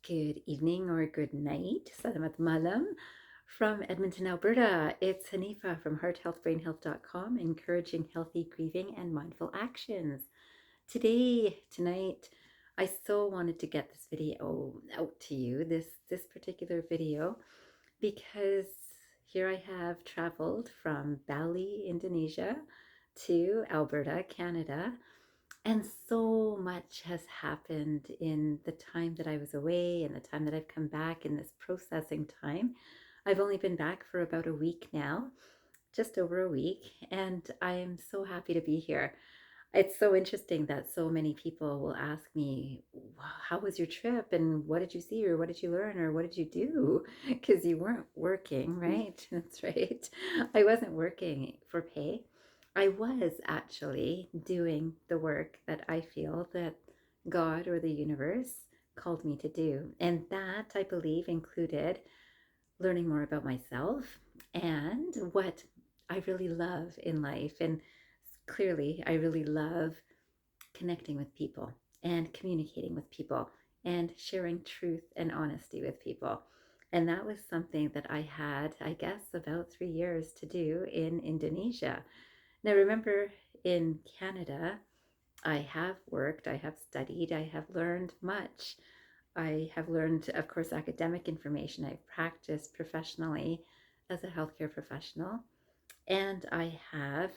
Good evening or good night. Salamat malam from Edmonton, Alberta. It's Hanifa from hearthealthbrainhealth.com, encouraging healthy grieving and mindful actions. Tonight, I so wanted to get this video out to you, this particular video, because here I have traveled from Bali, Indonesia to Alberta, Canada, and so much has happened in the time that I was away and the time that I've come back in this processing time. I've only been back for about a week now, just over a week, and I am so happy to be here. It's so interesting that so many people will ask me, "Wow, how was your trip? And what did you see? Or what did you learn? Or what did you do?" Because you weren't working, right? That's right. I wasn't working for pay. I was actually doing the work that I feel that God or the universe called me to do. And that, I believe, included learning more about myself and what I really love in life. And clearly, I really love connecting with people and communicating with people and sharing truth and honesty with people. And that was something that I had, I guess, about 3 years to do in Indonesia. Now, remember, in Canada, I have worked, I have studied, I have learned much. I have learned, of course, academic information. I've practiced professionally as a healthcare professional. And I have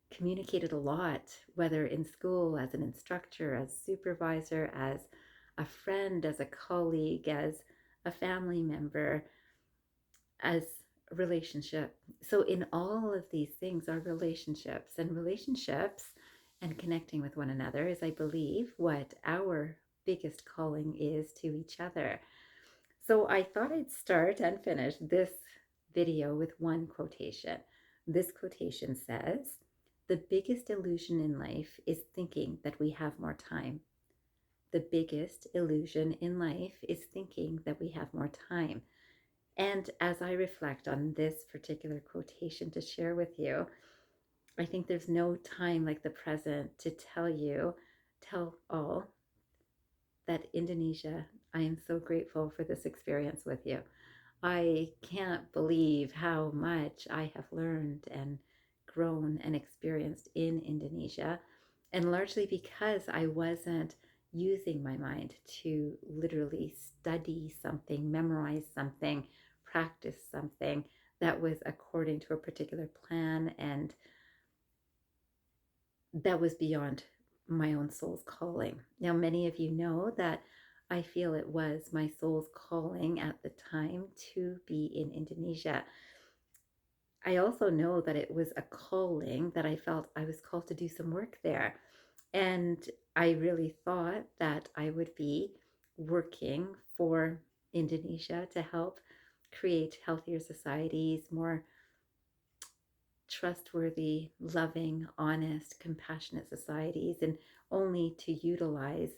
communicated a lot, whether in school, as an instructor, as supervisor, as a friend, as a colleague, as a family member, as a relationship. So, in all of these things are relationships, and relationships and connecting with one another is, I believe, what our biggest calling is to each other. So I thought I'd start and finish this video with one quotation. This quotation says, "The biggest illusion in life is thinking that we have more time. The biggest illusion in life is thinking that we have more time." And as I reflect on this particular quotation to share with you, I think there's no time like the present to tell all that Indonesia, I am so grateful for this experience with you. I can't believe how much I have learned and grown and experienced in Indonesia, and largely because I wasn't using my mind to literally study something, memorize something, practice something that was according to a particular plan and that was beyond my own soul's calling. Now, many of you know that I feel it was my soul's calling at the time to be in Indonesia. I also know that it was a calling that I felt I was called to do some work there. And I really thought that I would be working for Indonesia to help create healthier societies, more trustworthy, loving, honest, compassionate societies, and only to utilize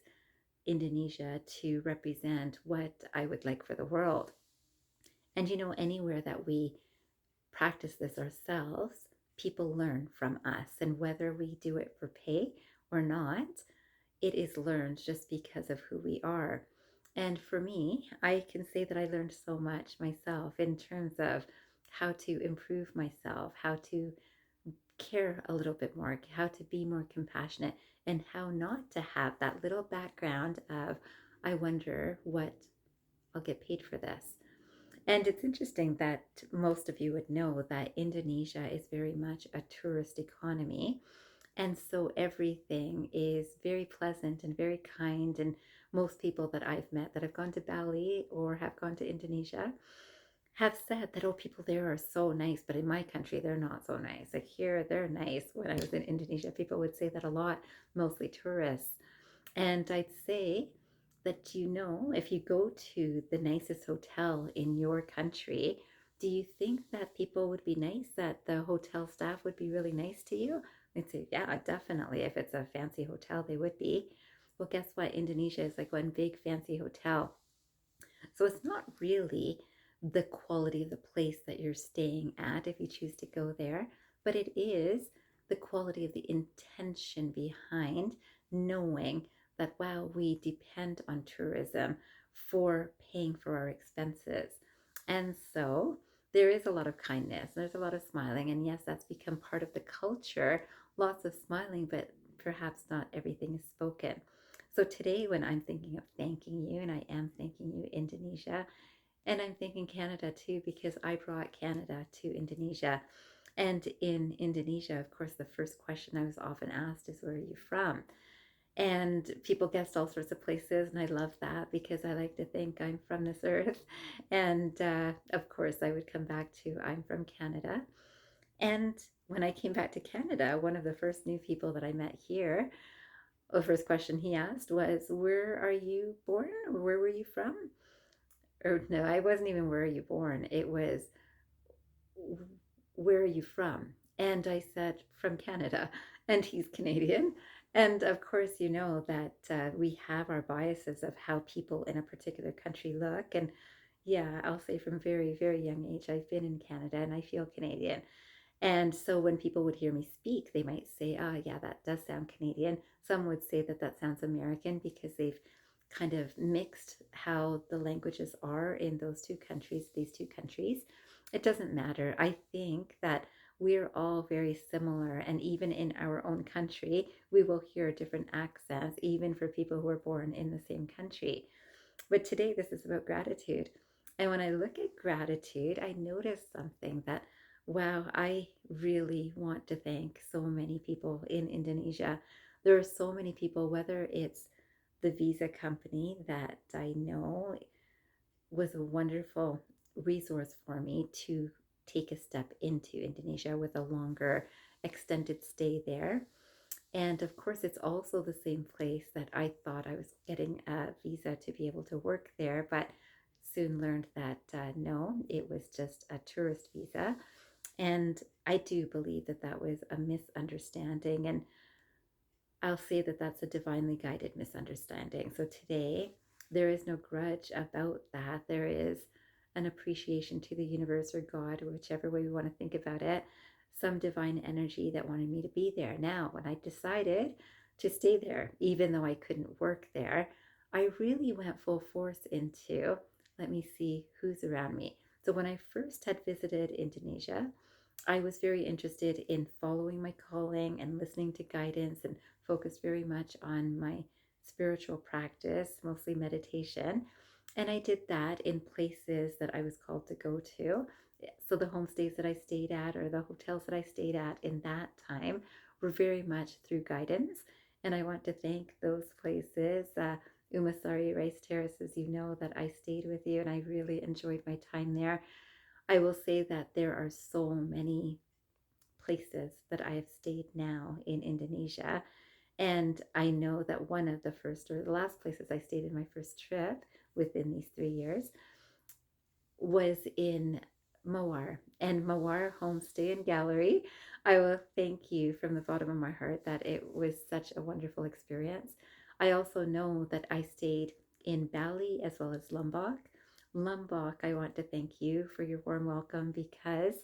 Indonesia to represent what I would like for the world. And anywhere that we practice this ourselves, people learn from us. And whether we do it for pay or not, it is learned just because of who we are. And for me, I can say that I learned so much myself in terms of how to improve myself, how to care a little bit more, how to be more compassionate, and how not to have that little background of, I wonder what I'll get paid for this. And it's interesting that most of you would know that Indonesia is very much a tourist economy. And so everything is very pleasant and very kind. And most people that I've met that have gone to Bali or have gone to Indonesia have said that, oh, people there are so nice, but in my country, they're not so nice. Like here, they're nice. When I was in Indonesia, people would say that a lot, mostly tourists. And I'd say that, if you go to the nicest hotel in your country, do you think that people would be nice, that the hotel staff would be really nice to you? They'd say, yeah, definitely. If it's a fancy hotel, they would be. Well, guess what? Indonesia is like one big fancy hotel. So it's not really the quality of the place that you're staying at if you choose to go there, but it is the quality of the intention behind knowing that, wow, we depend on tourism for paying for our expenses. And so there is a lot of kindness, there's a lot of smiling. And yes, that's become part of the culture, lots of smiling, but perhaps not everything is spoken. So today, when I'm thinking of thanking you, and I am thanking you, Indonesia, and I'm thinking Canada too, because I brought Canada to Indonesia. And in Indonesia, of course, the first question I was often asked is, where are you from? And people guessed all sorts of places, and I love that because I like to think I'm from this earth. And of course, I would come back to, I'm from Canada. And when I came back to Canada, one of the first new people that I met here, the first question he asked was, where are you born? Or where were you from? Or no, I wasn't even, where are you born? It was, where are you from? And I said, from Canada. And he's Canadian. And of course, you know that we have our biases of how people in a particular country look. And yeah, I'll say from very, very young age, I've been in Canada and I feel Canadian. And so when people would hear me speak, they might say, oh, yeah, that does sound Canadian. Some would say that that sounds American because they've kind of mixed how the languages are in those two countries, these two countries. It doesn't matter. I think that we're all very similar. And even in our own country, we will hear different accents, even for people who are born in the same country. But today, this is about gratitude. And when I look at gratitude, I notice something that, wow, I really want to thank so many people in Indonesia. There are so many people, whether it's the visa company that I know was a wonderful resource for me to take a step into Indonesia with a longer extended stay there. And of course, it's also the same place that I thought I was getting a visa to be able to work there, but soon learned that no, it was just a tourist visa. And I do believe that that was a misunderstanding. And I'll say that that's a divinely guided misunderstanding. So today, there is no grudge about that. There is an appreciation to the universe or God, or whichever way we want to think about it, some divine energy that wanted me to be there. Now, when I decided to stay there, even though I couldn't work there, I really went full force into, let me see who's around me. So when I first had visited Indonesia, I was very interested in following my calling and listening to guidance and focused very much on my spiritual practice, mostly meditation. And I did that in places that I was called to go to. So the homestays that I stayed at or the hotels that I stayed at in that time were very much through guidance. And I want to thank those places. Umasari Rice Terrace, as you know, that I stayed with you, and I really enjoyed my time there. I will say that there are so many places that I have stayed now in Indonesia. And I know that one of the first or the last places I stayed in my first trip within these 3 years was in Mawar. And Mawar Homestay and Gallery, I will thank you from the bottom of my heart that it was such a wonderful experience. I also know that I stayed in Bali as well as Lombok. Lombok, I want to thank you for your warm welcome, because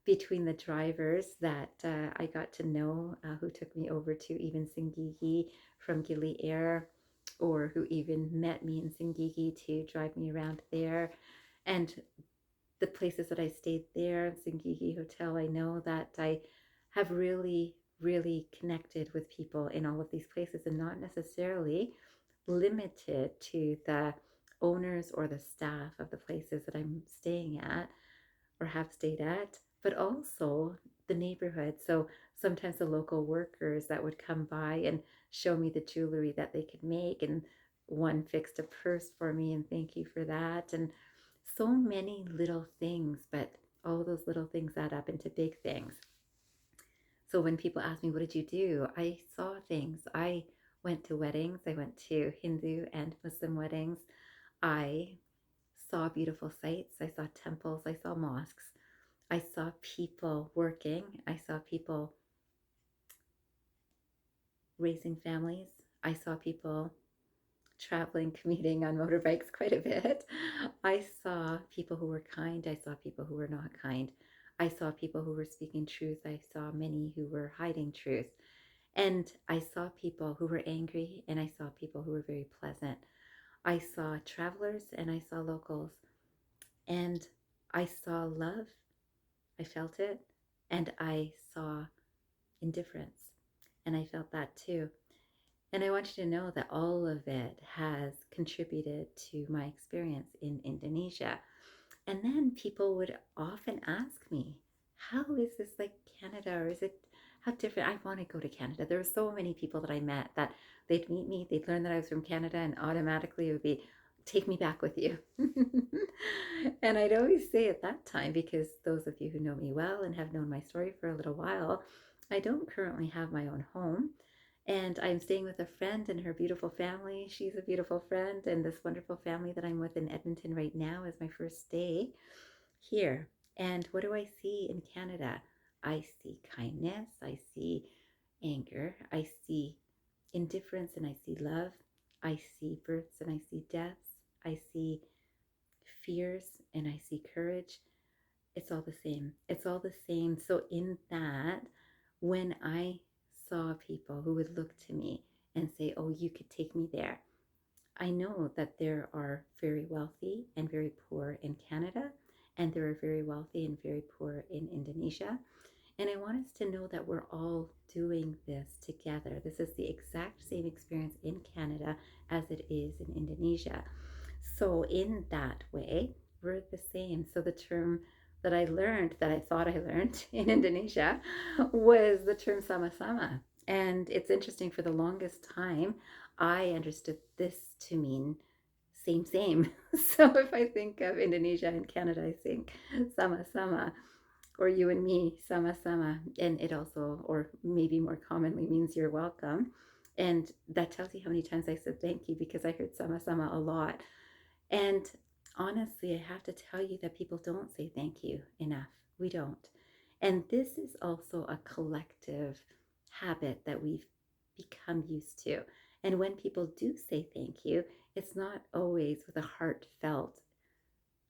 between the drivers that I got to know, who took me over to even Singigi from Gili Air, or who even met me in Singigi to drive me around there, and the places that I stayed there, Singigi Hotel, I know that I have really, really connected with people in all of these places, and not necessarily limited to the owners or the staff of the places that I'm staying at or have stayed at, but also the neighborhood. So sometimes the local workers that would come by and show me the jewelry that they could make, and one fixed a purse for me, and thank you for that. And so many little things, but all those little things add up into big things. So when people ask me, what did you do? I saw things. I went to weddings. I went to Hindu and Muslim weddings. I saw beautiful sights. I saw temples. I saw mosques. I saw people working. I saw people raising families. I saw people traveling, commuting on motorbikes quite a bit. I saw people who were kind. I saw people who were not kind. I saw people who were speaking truth. I saw many who were hiding truth. And I saw people who were angry, and I saw people who were very pleasant. I saw travelers and I saw locals, and I saw love. I felt it, and I saw indifference, and I felt that too. And I want you to know that all of it has contributed to my experience in Indonesia. And then people would often ask me, how is this like Canada, or is it how different? I want to go to Canada. There were so many people that I met that they'd meet me, they'd learn that I was from Canada, and automatically it would be, take me back with you. And I'd always say at that time, because those of you who know me well and have known my story for a little while, I don't currently have my own home. And I'm staying with a friend and her beautiful family. She's a beautiful friend, and this wonderful family that I'm with in Edmonton right now is my first day here. And what do I see in Canada? I see kindness, I see anger, I see indifference, and I see love. I see births and I see deaths. I see fears and I see courage. It's all the same. It's all the same. So, in that, when I saw people who would look to me and say, oh, you could take me there, I know that there are very wealthy and very poor in Canada, and there are very wealthy and very poor in Indonesia. And I want us to know that we're all doing this together. This is the exact same experience in Canada as it is in Indonesia. So, in that way, we're the same. So, the term that I learned, that I thought I learned in Indonesia, was the term sama-sama. And it's interesting, for the longest time, I understood this to mean same, same. So, if I think of Indonesia and Canada, I think sama-sama, or you and me, sama-sama. And it also, or maybe more commonly, means you're welcome. And that tells you how many times I said thank you, because I heard sama-sama a lot. And honestly, I have to tell you that people don't say thank you enough. We don't. And this is also a collective habit that we've become used to. And when people do say thank you, it's not always with a heartfelt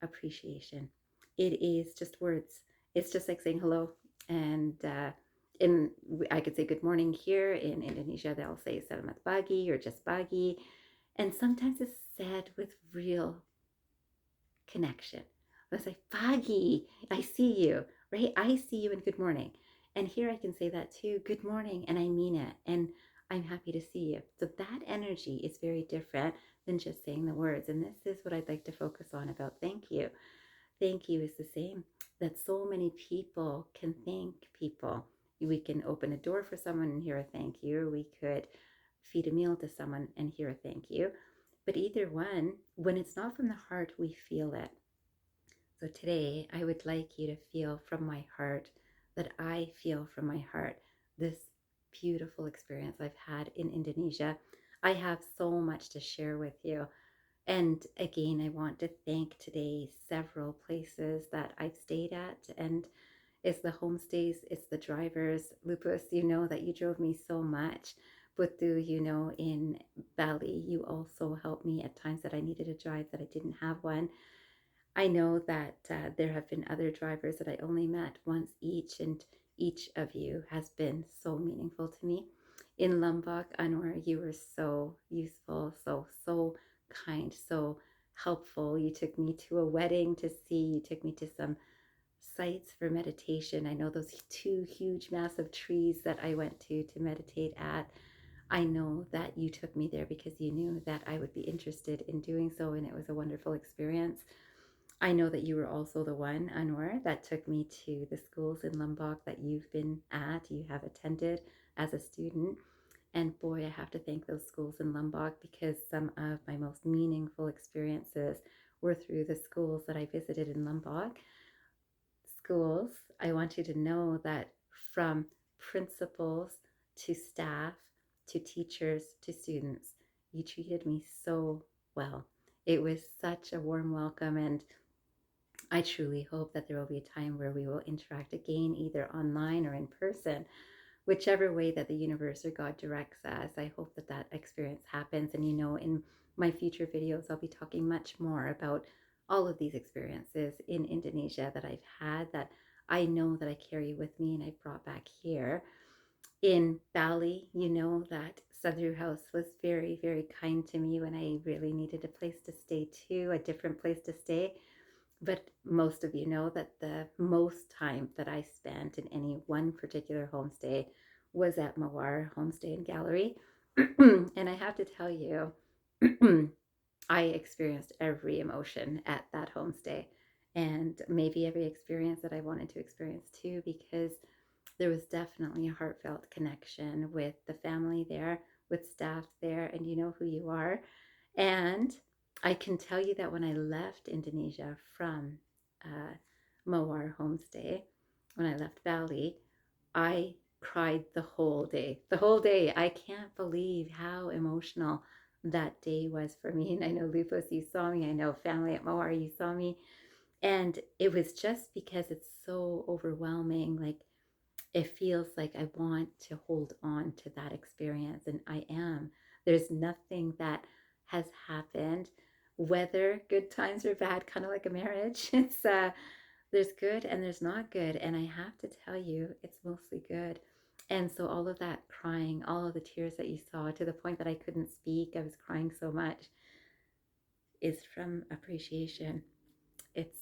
appreciation. It is just words. It's just like saying hello. And in I could say good morning here. In Indonesia, they'll say selamat pagi or just pagi. And sometimes it's said with real connection. I was like, pagi, I see you, right? I see you, and good morning. And here I can say that too, good morning, and I mean it. And I'm happy to see you. So that energy is very different than just saying the words. And this is what I'd like to focus on about thank you. Thank you is the same, that so many people can thank people. We can open a door for someone and hear a thank you, or we could feed a meal to someone and hear a thank you. But either one, when it's not from the heart, we feel it. So today, I would like you to feel from my heart that I feel from my heart this beautiful experience I've had in Indonesia. I have so much to share with you. And again, I want to thank today several places that I've stayed at. And it's the homestays, it's the drivers. Lupus, you know that you drove me so much. Putu, you know, in Bali, you also helped me at times that I needed a drive that I didn't have one. I know that there have been other drivers that I only met once each, and each of you has been so meaningful to me. In Lombok, Anwar, you were so useful, so kind, so helpful. You took me to a wedding to see, you took me to some sites for meditation. I know those two huge, massive trees that I went to meditate at. I know that you took me there because you knew that I would be interested in doing so, and it was a wonderful experience. I know that you were also the one, Anwar, that took me to the schools in Lombok that you've been at, you have attended as a student. And boy, I have to thank those schools in Lombok, because some of my most meaningful experiences were through the schools that I visited in Lombok. Schools, I want you to know that from principals to staff to teachers to students, you treated me so well. It was such a warm welcome, and I truly hope that there will be a time where we will interact again, either online or in person, whichever way that the universe or God directs us. I hope that that experience happens. And you know, in my future videos, I'll be talking much more about all of these experiences in Indonesia that I've had, that I know that I carry with me and I've brought back here. In Bali, you know that Sadhu House was very, very kind to me when I really needed a place to stay too, a different place to stay. But most of you know that the most time that I spent in any one particular homestay was at Mawar Homestay and Gallery. And I have to tell you, I experienced every emotion at that homestay and maybe every experience that I wanted to experience too, because there was definitely a heartfelt connection with the family there, with staff there, and you know who you are. And I can tell you that when I left Indonesia from uh, Mawar Homestay, when I left Bali, I cried the whole day. The whole day. I can't believe how emotional that day was for me. And I know Lupus, you saw me. I know family at Mawar, you saw me. And it was just because it's so overwhelming. Like, it feels like I want to hold on to that experience, and I am. There's nothing that has happened, whether good times or bad, kind of like a marriage. It's there's good and there's not good, and I have to tell you, it's mostly good. And so all of that crying, all of the tears that you saw, to the point that I couldn't speak, I was crying so much, is from appreciation. It's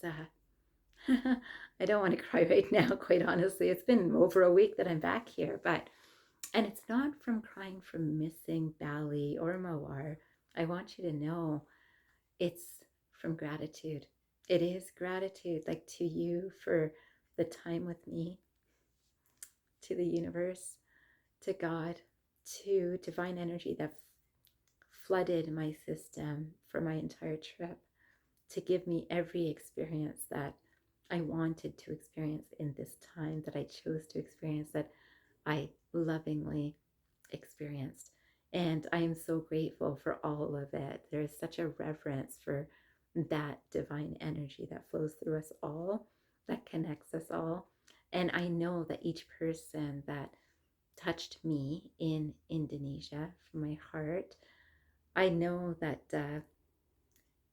I don't want to cry right now, quite honestly. It's been over a week that I'm back here, but and it's not from crying from missing Bali or Mawar. I want you to know it's from gratitude. It is gratitude, like to you for the time with me, to the universe, to God, to divine energy that flooded my system for my entire trip, to give me every experience that I wanted to experience in this time, that I chose to experience, that I lovingly experienced. And I am so grateful for all of it. There is such a reverence for that divine energy that flows through us all, that connects us all. And I know that each person that touched me in Indonesia from my heart, I know that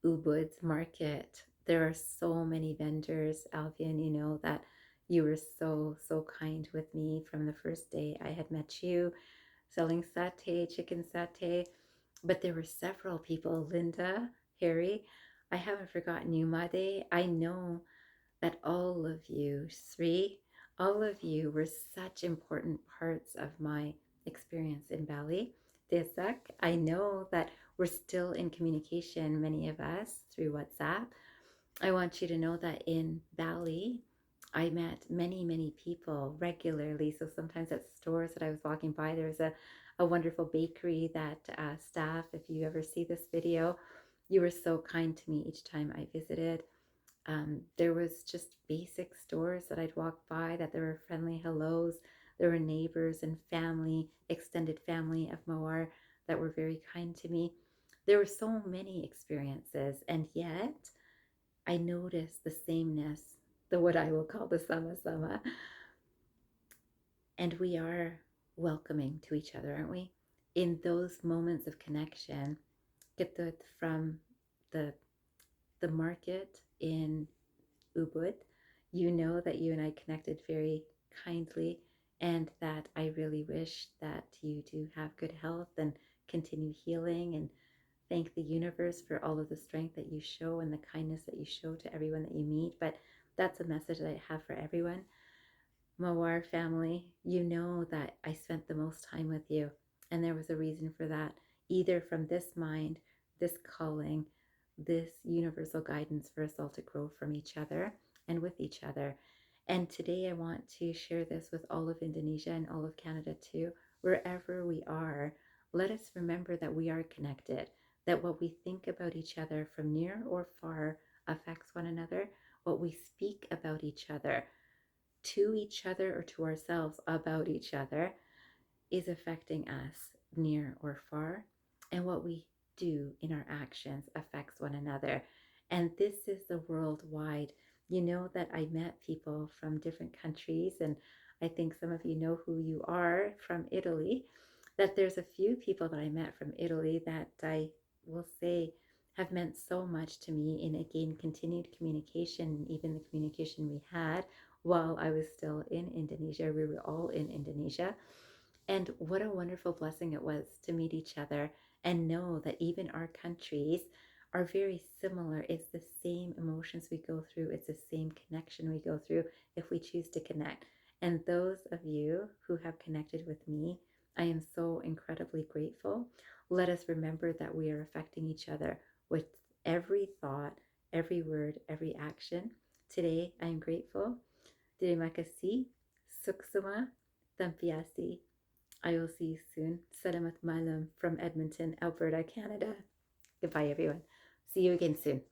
Ubud's market, there are so many vendors. Alfian, you know that you were so, so kind with me from the first day I had met you, selling satay, chicken satay. But there were several people, Linda, Harry, I haven't forgotten you, Made. I know that all of you, Sri, all of you were such important parts of my experience in Bali. Desak, I know that we're still in communication, many of us, through WhatsApp. I want you to know that in Bali, I met many, many people regularly. So sometimes at stores that I was walking by, there was a wonderful bakery that staff, if you ever see this video, you were so kind to me each time I visited. There was just basic stores that I'd walk by that there were friendly hellos. There were neighbors and family, extended family of Moar that were very kind to me. There were so many experiences, and yet I noticed the sameness, the what I will call the sama-sama. And we are welcoming to each other, aren't we? In those moments of connection, get that from the market in Ubud, you know that you and I connected very kindly, and that I really wish that you do have good health and continue healing, and thank the universe for all of the strength that you show and the kindness that you show to everyone that you meet. But that's a message that I have for everyone. Mawar family, you know that I spent the most time with you, and there was a reason for that, either from this mind, this calling, this universal guidance for us all to grow from each other and with each other. And today I want to share this with all of Indonesia and all of Canada too. Wherever we are, let us remember that we are connected, that what we think about each other from near or far affects one another, what we speak about each other, to each other or to ourselves about each other, is affecting us near or far, and what we do in our actions affects one another. And this is the worldwide. You know that I met people from different countries, and I think some of you know who you are from Italy. That there's a few people that I met from Italy that I will say have meant so much to me in, again, continued communication, even the communication we had while I was still in Indonesia. We were all in Indonesia. And what a wonderful blessing it was to meet each other and know that even our countries are very similar. It's the same emotions we go through, it's the same connection we go through if we choose to connect. And those of you who have connected with me, I am so incredibly grateful. Let us remember that we are affecting each other with every thought, every word, every action. Today, I am grateful. Terima kasih, suksama, tampiasi. I will see you soon. Salamat malam from Edmonton, Alberta, Canada. Goodbye, everyone. See you again soon.